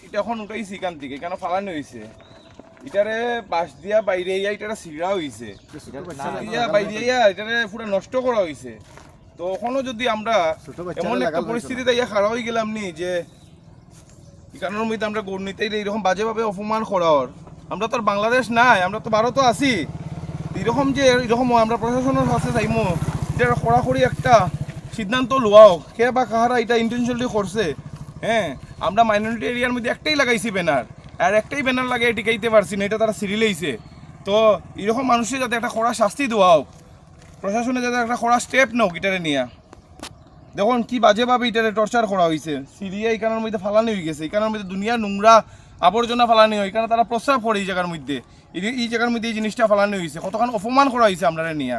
এটা এখন উঠাইছি এখান থেকে কেন ফালানো হয়েছে এটারে বাঁশ দিয়া বাইরে এটা সিঁড়া হয়েছে বাইরে এটারে পুরো নষ্ট করা হয়েছে। তো এখনো যদি আমরা এমন একটা পরিস্থিতিতে খাড়া হয়ে গেলাম নি যে এখানের মধ্যে আমরা গর্ণিতে এইরকম বাজেভাবে অপমান করার, আমরা তো আর বাংলাদেশ নাই, আমরা তো ভারতও আছি, এরকম যে এরকম আমরা প্রশাসনের কাছে চাইমো এটা কড়াকড়ি একটা সিদ্ধান্ত লোয়াও কে বা কাহারা এটা ইন্টেনশনালি করছে। হ্যাঁ, আমরা মাইনরিটি এরিয়ার মধ্যে একটাই লাগাইছি ব্যানার, আর একটাই ব্যানার লাগাই টিকাইতে পারছি না, এটা তারা সিরিলেইছে। তো এরকম মানুষের যাতে একটা কড়া শাস্তি দেওয়া হোক, প্রশাসনে যাতে একটা কড়া স্টেপ নাও এটারে নিয়ে। দেখুন কি বাজেভাবে এটারে টর্চার করা হয়েছে, সিরিয়া এখানের মধ্যে ফালানি হয়ে গেছে, এখানের মধ্যে দুনিয়া নোংরা আবর্জনা ফালানি হয়, এখানে তারা প্রস্রাব করে এই জায়গার মধ্যে, এই জায়গার মধ্যে এই জিনিসটা ফালানি হয়েছে, কতক্ষণ অপমান করা হয়েছে আমরা নিয়ে।